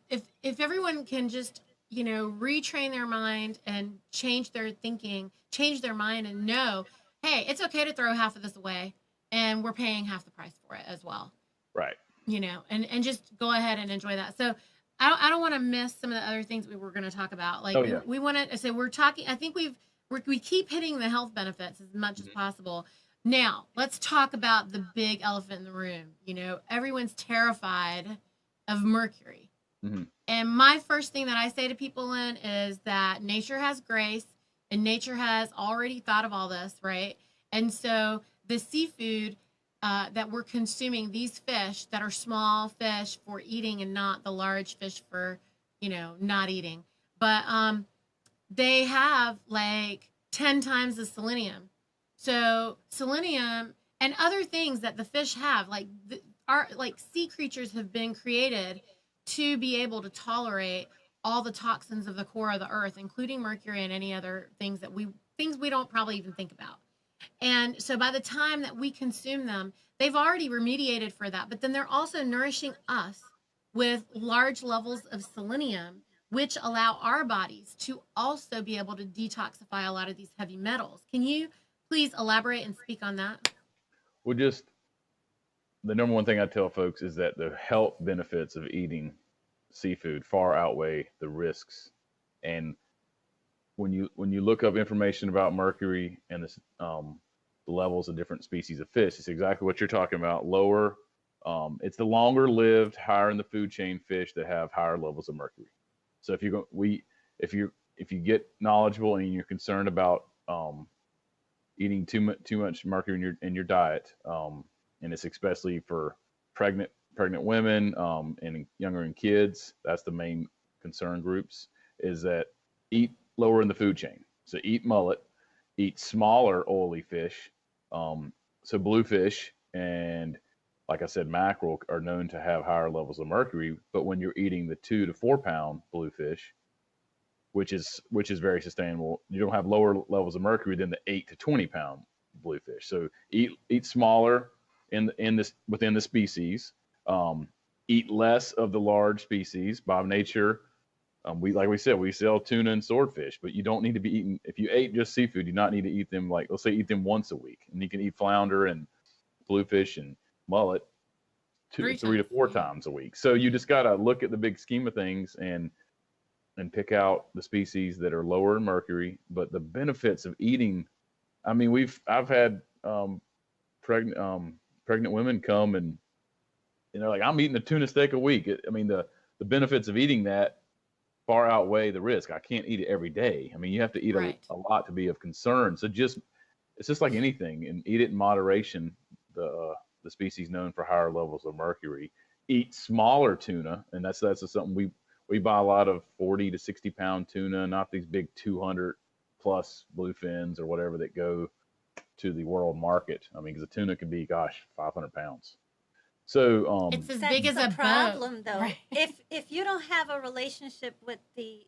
if everyone can just, you know, retrain their mind and change their thinking, change their mind and know, hey, it's okay to throw half of this away, and we're paying half the price for it as well. Right. You know, and just go ahead and enjoy that. So I don't want to miss some of the other things we were going to talk about. Like we want to say we're talking. I think we keep hitting the health benefits as much as possible. Now let's talk about the big elephant in the room. You know, everyone's terrified of mercury. And my first thing that I say to people, Lynn, is that nature has grace and nature has already thought of all this, right? And so the seafood that we're consuming, these fish that are small fish for eating and not the large fish for, you know, not eating. But they have like 10 times the selenium. So selenium and other things that the fish have, like sea creatures have been created to be able to tolerate all the toxins of the core of the earth, including mercury and any other things we don't probably even think about. And so by the time that we consume them, they've already remediated for that. But then they're also nourishing us with large levels of selenium, which allow our bodies to also be able to detoxify a lot of these heavy metals. Can you please elaborate and speak on that? Well, just the number one thing I tell folks is that the health benefits of eating seafood far outweigh the risks. And when you look up information about mercury and the levels of different species of fish, it's exactly what you're talking about. Lower, it's the longer lived, higher in the food chain fish that have higher levels of mercury. So if you get knowledgeable and you're concerned about eating too much mercury in your diet, and it's especially for pregnant women and younger in kids, that's the main concern groups, is that eat lower in the food chain. So eat mullet, eat smaller oily fish. So bluefish and, like I said, mackerel are known to have higher levels of mercury. But when you're eating the 2 to 4 pound bluefish, which is very sustainable. You don't have lower levels of mercury than the 8 to 20 pound bluefish. So eat smaller in this within the species. Eat less of the large species by nature. Like we said, we sell tuna and swordfish, but you don't need to be eating. If you ate just seafood, you not need to eat them like, let's say, eat them once a week, and you can eat flounder and bluefish and mullet three to four times a week. So you just gotta look at the big scheme of things and pick out the species that are lower in mercury. But the benefits of eating, I mean, I've had pregnant women come and they're like, I'm eating a tuna steak a week. I mean, the benefits of eating that far outweigh the risk. I can't eat it every day. I mean, you have to eat a lot to be of concern. So it's just like anything, and eat it in moderation. The species known for higher levels of mercury. Eat smaller tuna, and that's something we buy a lot of 40 to 60 pound tuna, not these big 200 plus bluefins or whatever that go to the world market. I mean, because the tuna can be, 500 pounds. So it's as That's big as the a problem, boat. though. Right. If you don't have a relationship with the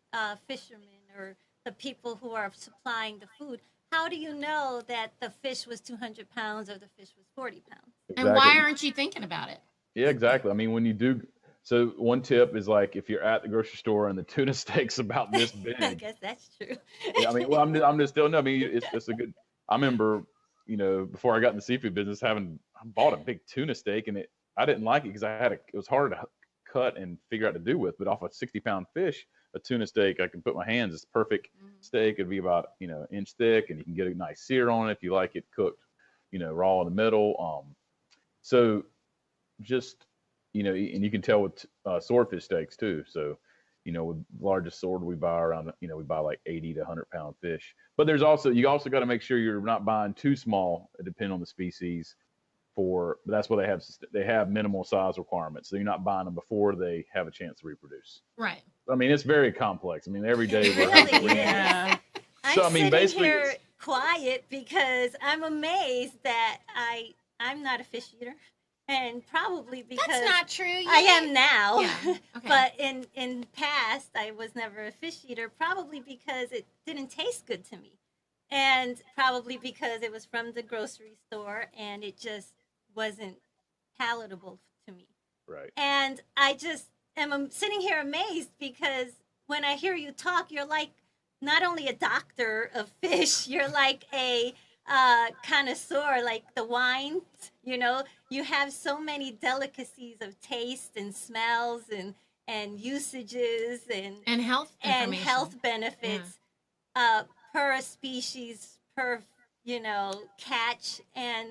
fishermen or the people who are supplying the food, how do you know that the fish was 200 pounds or the fish was 40 pounds? And why aren't you thinking about it? Yeah, exactly. I mean, when you do, so one tip is like if you're at the grocery store and the tuna steak's about this big. I guess that's true. Yeah, I mean, well, I'm just still no. I mean, it's a good. I remember, before I got in the seafood business, I bought a big tuna steak, and I didn't like it because it was hard to cut and figure out to do with. But off a 60-pound fish, a tuna steak, I can put my hands. It's perfect steak. It'd be about an inch thick, and you can get a nice sear on it if you like it cooked, raw in the middle. So just and you can tell with swordfish steaks too. So with largest sword we buy around, we buy like 80 to 100-pound fish. But you also got to make sure you're not buying too small, depending on the species. But that's why they have minimal size requirements. So you're not buying them before they have a chance to reproduce. Right. I mean, it's very complex. I mean, every day It we're really is. Yeah. I'm sitting here quiet because I'm amazed that I'm not a fish eater. And probably because that's not true. I am now. Yeah. Okay. But in past, I was never a fish eater, probably because it didn't taste good to me. And probably because it was from the grocery store and it just wasn't palatable to me. Right. And I just am sitting here amazed because when I hear you talk, you're like not only a doctor of fish, you're like a connoisseur, like the wines, you have so many delicacies of taste and smells and usages and health benefits per species, per catch, and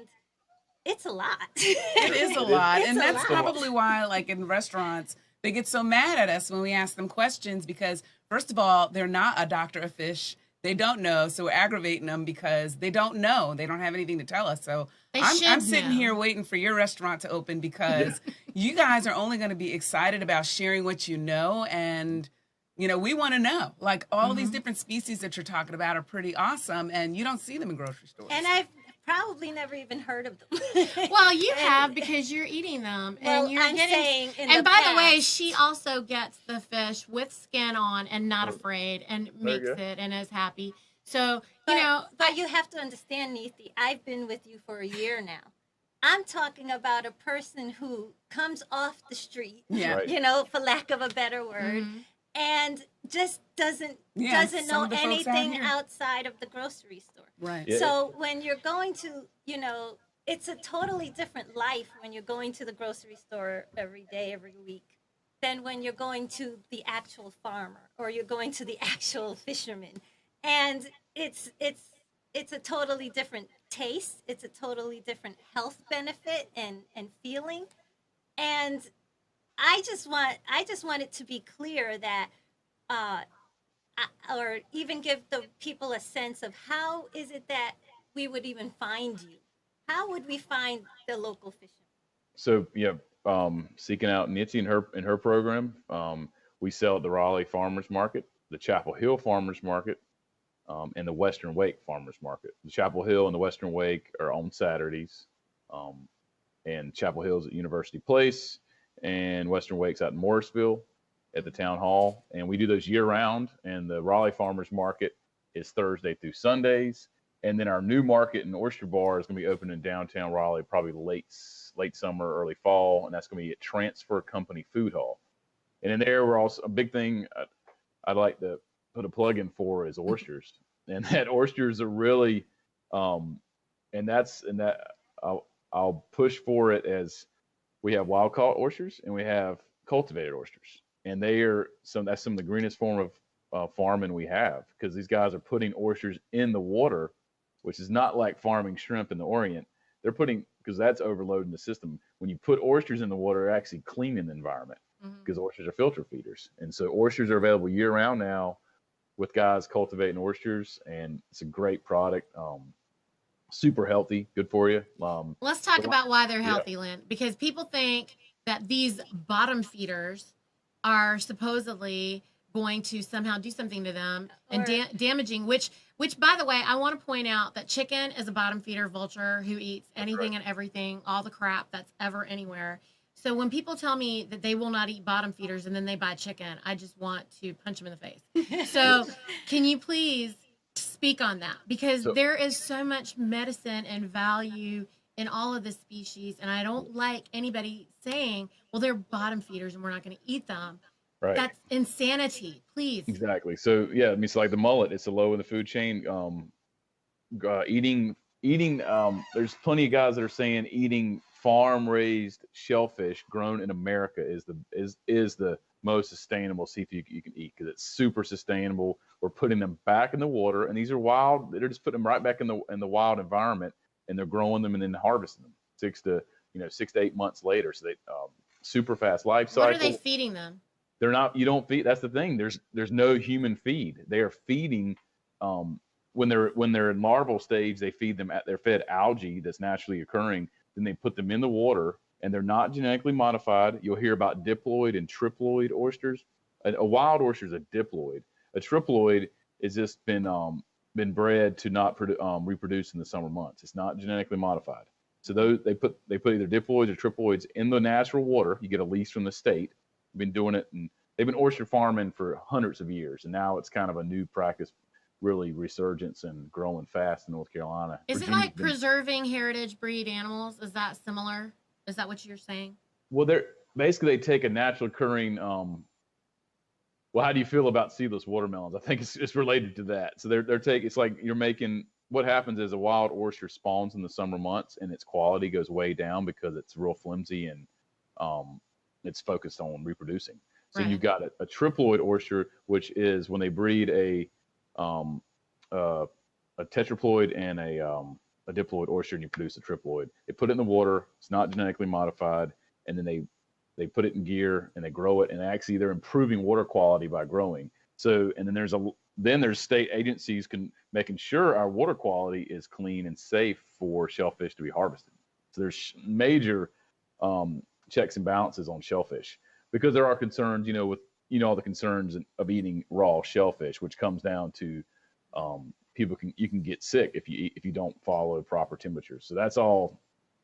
it's a lot. It is a lot. And that's lot. probably why, like in restaurants, they get so mad at us when we ask them questions because, first of all, they're not a doctor of fish. They don't know, so we're aggravating them because they don't know. They don't have anything to tell us. So I'm sitting here waiting for your restaurant to open because you guys are only going to be excited about sharing what you know. And, we want to know. Like all these different species that you're talking about are pretty awesome, and you don't see them in grocery stores. And I've probably never even heard of them. Well, you have because you're eating them. Well, and you're I'm saying in and the by the way, past. she also gets the fish with skin on and not afraid and makes it and is happy. So, But you have to understand, Neethi, I've been with you for a year now. I'm talking about a person who comes off the street, for lack of a better word, and just doesn't know anything outside of the grocery store. Right. Yeah. So when you're going to, it's a totally different life when you're going to the grocery store every day, every week, than when you're going to the actual farmer or you're going to the actual fisherman. And it's a totally different taste. It's a totally different health benefit and feeling. And I just want it to be clear that, or even give the people a sense of how is it that we would even find you? How would we find the local fishermen? So seeking out Nitzy in her program, we sell at the Raleigh Farmers Market, the Chapel Hill Farmers Market, and the Western Wake Farmers Market. The Chapel Hill and the Western Wake are on Saturdays, and Chapel Hill's at University Place, and Western Wake's out in Morrisville. at the town hall, and we do those year round. And the Raleigh Farmers Market is Thursday through Sundays, and then our new market and oyster bar is going to be open in downtown Raleigh, probably late summer, early fall, and that's going to be at Transfer Company Food Hall. And in there, we're also a big thing I'd like to put a plug in for is oysters, and that oysters are really, and that I'll push for it as we have wild caught oysters and we have cultivated oysters, and that's some of the greenest form of farming we have, because these guys are putting oysters in the water, which is not like farming shrimp in the Orient. They're putting, because that's overloading the system. When you put oysters in the water, they're actually cleaning the environment, because oysters are filter feeders. And so oysters are available year round now with guys cultivating oysters, and it's a great product. Super healthy, good for you. Let's talk about why they're healthy, Lynn, because people think that these bottom feeders are supposedly going to somehow do something to them and damaging, which by the way, I want to point out that chicken is a bottom feeder vulture who eats anything and everything, all the crap that's ever anywhere. So when people tell me that they will not eat bottom feeders and then they buy chicken, I just want to punch them in the face. So can you please speak on that? Because there is so much medicine and value in all of this species, and I don't like anybody saying, well, they're bottom feeders and we're not going to eat them. Right. That's insanity. Please. Exactly. So yeah, I mean, it's like the mullet. It's a low in the food chain. Eating. There's plenty of guys that are saying eating farm-raised shellfish grown in America is the most sustainable seafood you can eat, because it's super sustainable. We're putting them back in the water, and these are wild. They're just putting them right back in the wild environment, and they're growing them and then harvesting them 6 to 8 months later. So they super fast life cycle. What are they feeding them? They're not. You don't feed. That's the thing. There's no human feed. They are feeding. When they're in larval stage, they're fed algae that's naturally occurring. Then they put them in the water, and they're not genetically modified. You'll hear about diploid and triploid oysters. A wild oyster is a diploid. A triploid has just been bred to not reproduce in the summer months. It's not genetically modified. So they put either diploids or triploids in the natural water. You get a lease from the state. Been doing it, and they've been oyster farming for hundreds of years, and now it's kind of a new practice, really resurgence and growing fast in North Carolina. Is it like preserving heritage breed animals? Is that similar? Is that what you're saying? Well, they take a natural occurring. Well, how do you feel about seedless watermelons? I think it's related to that. So it's like you're making. What happens is a wild oyster spawns in the summer months, and its quality goes way down because it's real flimsy and it's focused on reproducing. So You've got a triploid oyster, which is when they breed a tetraploid and a diploid oyster, and you produce a triploid. They put it in the water. It's not genetically modified, and then they put it in gear and they grow it. And actually, they're improving water quality by growing. So, and then there's state agencies making sure our water quality is clean and safe for shellfish to be harvested. So there's major checks and balances on shellfish, because there are concerns, with all the concerns of eating raw shellfish, which comes down to you can get sick if you don't follow proper temperatures. So that's all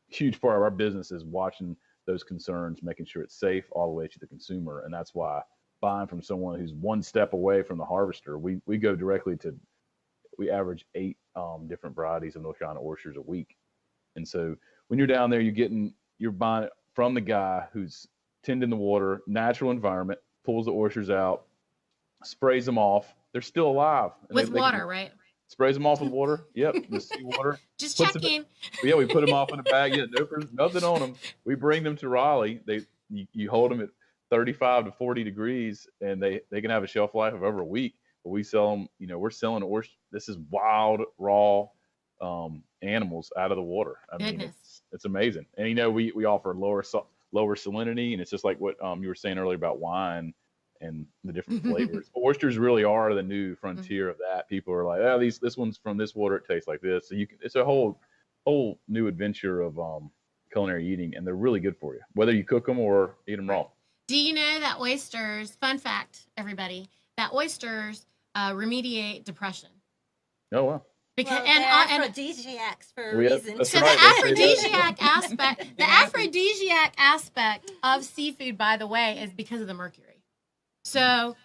huge part of our business, is watching those concerns, making sure it's safe all the way to the consumer. And that's why buying from someone who's one step away from the harvester, we go directly to. We average 8 different varieties of North Carolina oysters a week, and so when you're down there, you're buying it from the guy who's tending the water, natural environment, pulls the oysters out, sprays them off. They're still alive. With water, right? Sprays them off with water. Yep, the seawater. Just checking. Yeah, we put them off in a bag. Yeah, nothing on them. We bring them to Raleigh. You hold them at 35 to 40 degrees, and they can have a shelf life of over a week. But we sell them. We're selling oysters. This is wild, raw animals out of the water. I mean, it's amazing. And we offer lower salinity, and it's just like what you were saying earlier about wine and the different flavors. Oysters really are the new frontier of that. People are like, oh, this one's from this water, it tastes like this. So it's a whole new adventure of culinary eating, and they're really good for you, whether you cook them or eat them raw. Do you know that oysters, fun fact, everybody, that oysters remediate depression? Oh, wow. Because they're aphrodisiacs for a reason. So right. The aphrodisiac aspect of seafood, by the way, is because of the mercury. So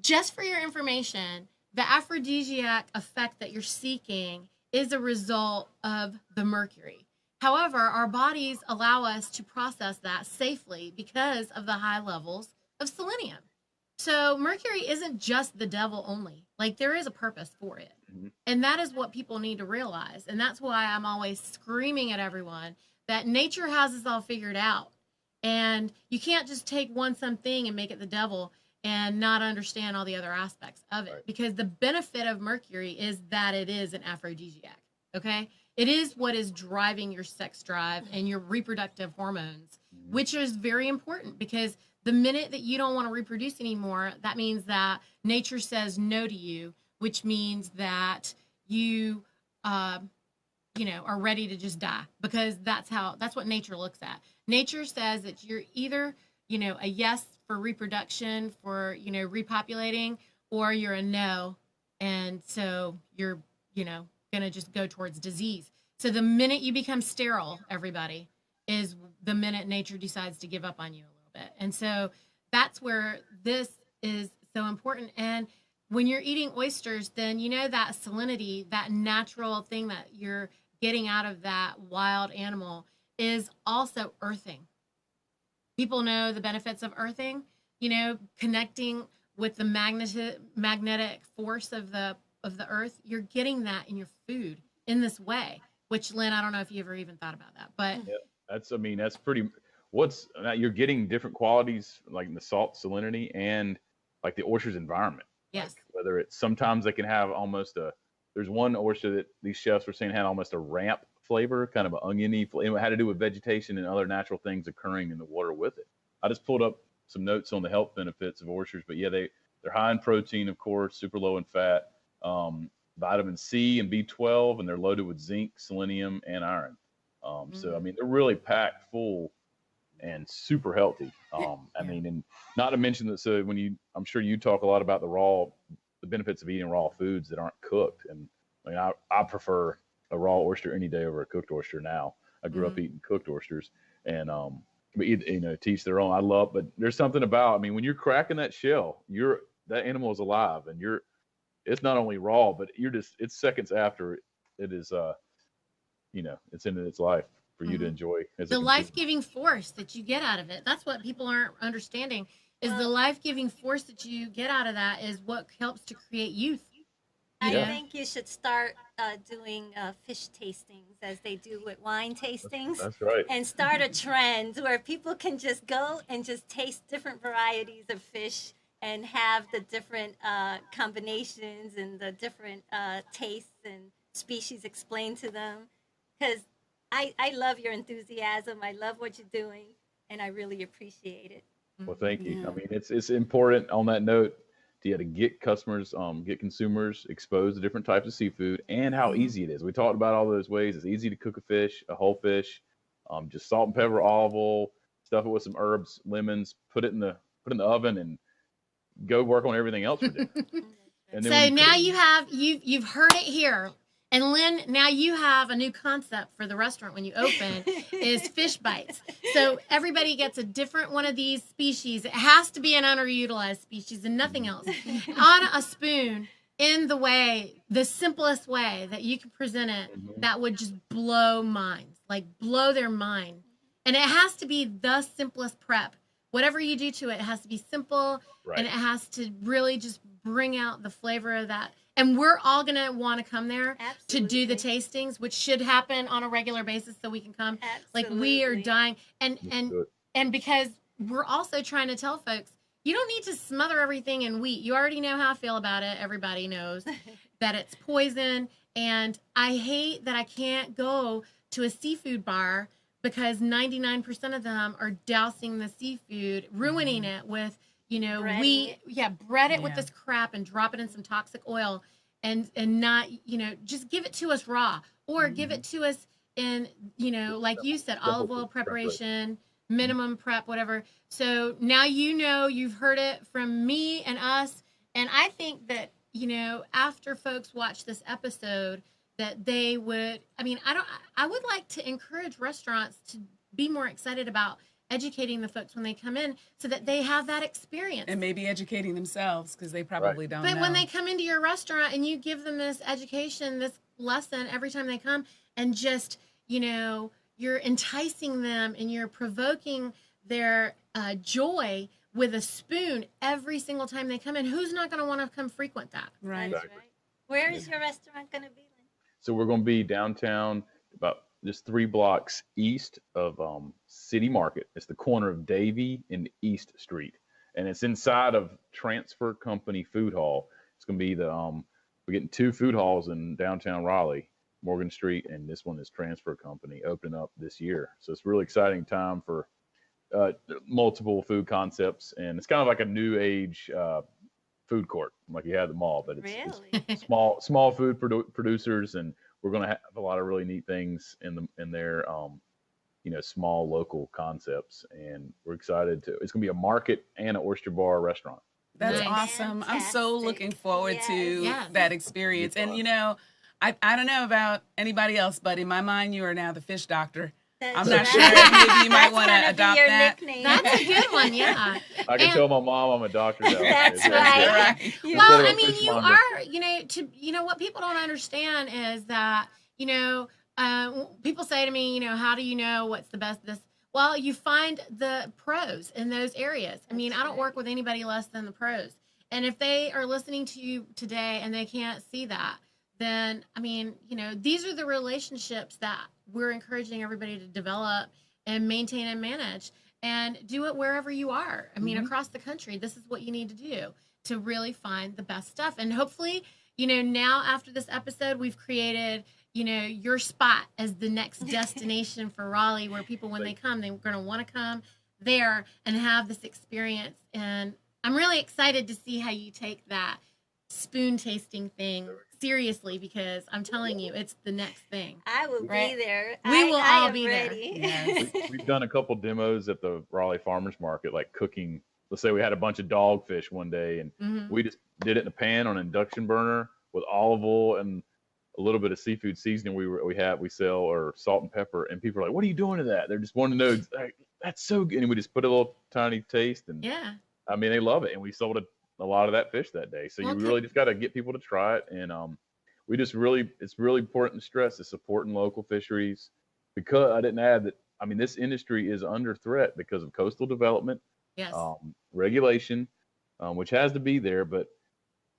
just for your information, the aphrodisiac effect that you're seeking is a result of the mercury. However, our bodies allow us to process that safely because of the high levels of selenium. So mercury isn't just the devil only. Like, there is a purpose for it. And that is what people need to realize. And that's why I'm always screaming at everyone that nature has us all figured out. And you can't just take one something and make it the devil and not understand all the other aspects of it. Right. Because the benefit of mercury is that it is an aphrodisiac. Okay? It is what is driving your sex drive and your reproductive hormones, which is very important, because the minute that you don't want to reproduce anymore, that means that nature says no to you, which means that you, are ready to just die, because that's what nature looks at. Nature says that you're either, a yes for reproduction, for, repopulating, or you're a no. And so you're, going to just go towards disease. So the minute you become sterile, everybody, is the minute nature decides to give up on you a little bit. And so that's where this is so important. And when you're eating oysters, then that salinity, that natural thing that you're getting out of that wild animal, is also earthing. People know the benefits of earthing, connecting with the magnetic force of the earth. You're getting that in your food in this way, which, Lynn, I don't know if you ever even thought about that, but yeah, that's pretty, you're getting different qualities, like in the salt salinity and like the oyster's environment. Yes. Like whether it's, sometimes they can have almost there's one oyster that these chefs were saying had almost a ramp flavor, kind of an oniony flavor. It had to do with vegetation and other natural things occurring in the water with it. I just pulled up some notes on the health benefits of oysters, but yeah, they're high in protein, of course, super low in fat, vitamin C and B12, and they're loaded with zinc, selenium, and iron. So, I mean, they're really packed full and super healthy. I mean, and not to mention that, so I'm sure you talk a lot about the benefits of eating raw foods that aren't cooked. And I mean, I prefer a raw oyster any day over a cooked oyster now. I grew up eating cooked oysters, and, teach their own. But there's something about, I mean, when you're cracking that shell, that animal is alive, and it's not only raw, but it's seconds after it is, it's into its life for you to enjoy as the life-giving force that you get out of it. That's what people aren't understanding, is the life-giving force that you get out of that is what helps to create youth. I think you should start doing fish tastings as they do with wine tastings. That's right. And start a trend where people can just go and just taste different varieties of fish and have the different combinations and the different tastes and species explained to them. Because I love your enthusiasm. I love what you're doing, and I really appreciate it. Well, thank you. I mean, it's important on that note to get customers, get consumers exposed to different types of seafood and how easy it is. We talked about all those ways. It's easy to cook a whole fish, just salt and pepper, olive oil, stuff it with some herbs, lemons, put it in the oven, and go work on everything else for dinner. And then so now you've heard it here. And Lynn, now you have a new concept for the restaurant when you open, is fish bites. So everybody gets a different one of these species. It has to be an underutilized species and nothing else. On a spoon, in the simplest way that you can present it, that would just blow minds, like blow their mind. And it has to be the simplest prep. Whatever you do to it, it has to be simple, and it has to really just bring out the flavor of that. And we're all going to want to come there to do the tastings, which should happen on a regular basis so we can come. Like, we are dying. And because we're also trying to tell folks, you don't need to smother everything in wheat. You already know how I feel about it. Everybody knows that it's poison. And I hate that I can't go to a seafood bar because 99% of them are dousing the seafood, ruining it with, wheat. Bread it with this crap and drop it in some toxic oil and not, just give it to us raw, or give it to us in, like you said, olive oil preparation, minimum prep, whatever. So now you've heard it from me and us. And I think that, after folks watch this episode, that they would, I would like to encourage restaurants to be more excited about educating the folks when they come in so that they have that experience. And maybe educating themselves because they probably don't know. But when they come into your restaurant and you give them this education, this lesson every time they come, and just, you're enticing them and you're provoking their joy with a spoon every single time they come in, who's not going to want to come frequent that? Right. That's right. Where is your restaurant going to be, Lynn? So we're going to be downtown, about just 3 blocks east of City Market. It's the corner of Davie and East Street, and it's inside of Transfer Company Food Hall. It's going to be we're getting 2 food halls in downtown Raleigh, Morgan Street, and this one is Transfer Company, opening up this year. So it's a really exciting time for multiple food concepts, and it's kind of like a new age food court, like you have the mall, but it's small food producers, and we're going to have a lot of really neat things in their small local concepts, and we're excited to. It's going to be a market and an oyster bar restaurant. That's Nice. awesome. I'm so looking forward to Yes. that experience. And I don't know about anybody else, but in my mind, you are now the fish doctor. I'm not sure. Maybe you might want to adopt that. Nickname. That's a good one, yeah. I can tell my mom I'm a doctor now. That's It's right. Well, I mean, you are, what people don't understand is that, people say to me, how do you know what's the best this? Well, you find the pros in those areas. I mean, I don't work with anybody less than the pros. And if they are listening to you today and they can't see that, then, I mean, these are the relationships that we're encouraging everybody to develop and maintain and manage, and do it wherever you are. I mean, across the country, this is what you need to do to really find the best stuff. And hopefully, now after this episode, we've created, your spot as the next destination for Raleigh, where people, when they come, they're going to want to come there and have this experience. And I'm really excited to see how you take that spoon tasting thing seriously, because I'm telling you, it's the next thing. I will be there. We will all am be there. ready. Yes. We've done a couple demos at the Raleigh Farmers Market, like cooking. Let's say we had a bunch of dogfish one day, and we just did it in a pan on an induction burner with olive oil and a little bit of seafood seasoning we sell, or salt and pepper. And people are like, "What are you doing to that?" They're just wanting to know, like, that's so good. And we just put a little tiny taste, and I mean, they love it. And we sold a lot of that fish that day. So you really just got to get people to try it. And it's really important to stress is supporting local fisheries, because I didn't add that. I mean, this industry is under threat because of coastal development, regulation, which has to be there. But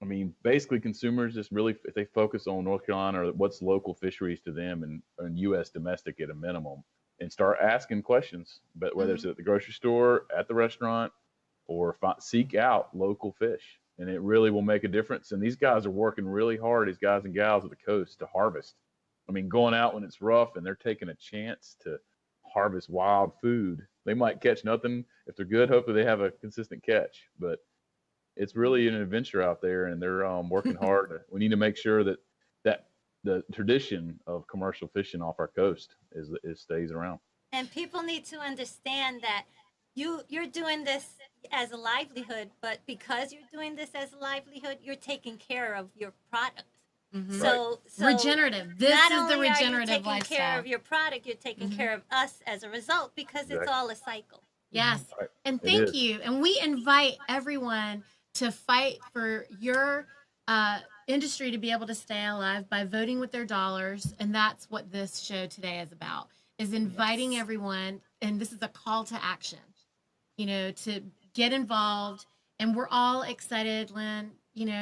I mean, basically consumers just really, if they focus on North Carolina or what's local fisheries to them, and U.S. domestic at a minimum, and start asking questions, but whether it's at the grocery store, at the restaurant, or seek out local fish, and it really will make a difference. And these guys are working really hard, these guys and gals at the coast, to harvest. I mean, going out when it's rough, and they're taking a chance to harvest wild food. They might catch nothing. If they're good, hopefully they have a consistent catch. But it's really an adventure out there, and they're working hard. We need to make sure that the tradition of commercial fishing off our coast stays around. And people need to understand that you're doing this as a livelihood, but because you're doing this as a livelihood, you're taking care of your product. So regenerative. This not is only the are you regenerative taking lifestyle. care of your product, you're taking care of us as a result, because it's all a cycle. Yes. Right. And It thank is. you. And we invite everyone to fight for your industry to be able to stay alive by voting with their dollars. And that's what this show today is about, is inviting everyone. And this is a call to action, to get involved. And we're all excited, Lynn.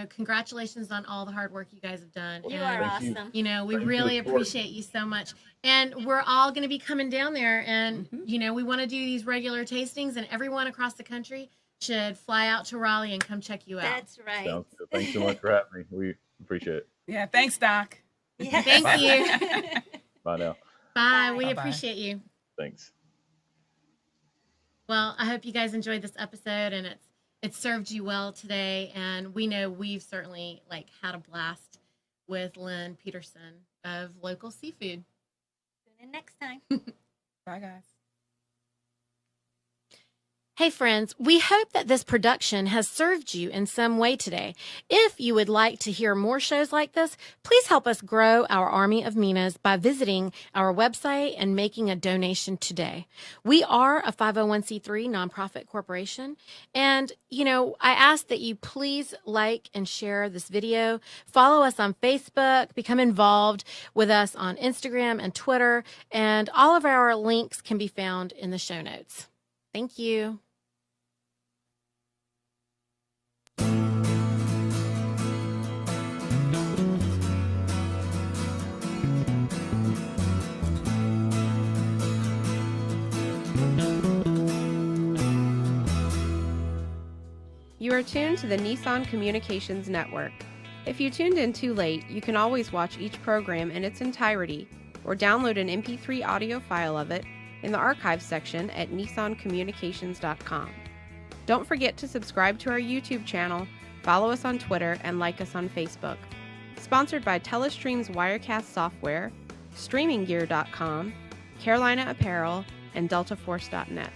Congratulations on all the hard work you guys have done. You And, are awesome. we Thank you really for the support. appreciate you so much. And we're all going to be coming down there, and, we want to do these regular tastings, and everyone across the country should fly out to Raleigh and come check you out. That's right. Sounds good. Thanks so much for having me. We appreciate it. Yeah. Thanks, Doc. Yes. Thank you. Bye now. Bye. We Bye-bye. appreciate you. Thanks. Well, I hope you guys enjoyed this episode, and it's served you well today. And we know we've certainly had a blast with Lin Peterson of Local Seafood. Tune in next time. Bye, guys. Hey friends, we hope that this production has served you in some way today. If you would like to hear more shows like this, please help us grow our army of Minas by visiting our website and making a donation today. We are a 501c3 nonprofit corporation, and I ask that you please like and share this video, follow us on Facebook, become involved with us on Instagram and Twitter, and all of our links can be found in the show notes. Thank you. You are tuned to the Nissan Communications Network. If you tuned in too late, you can always watch each program in its entirety or download an MP3 audio file of it in the archives section at nissancommunications.com. Don't forget to subscribe to our YouTube channel, follow us on Twitter, and like us on Facebook. Sponsored by Telestream's Wirecast software, StreamingGear.com, Carolina Apparel, and DeltaForce.net.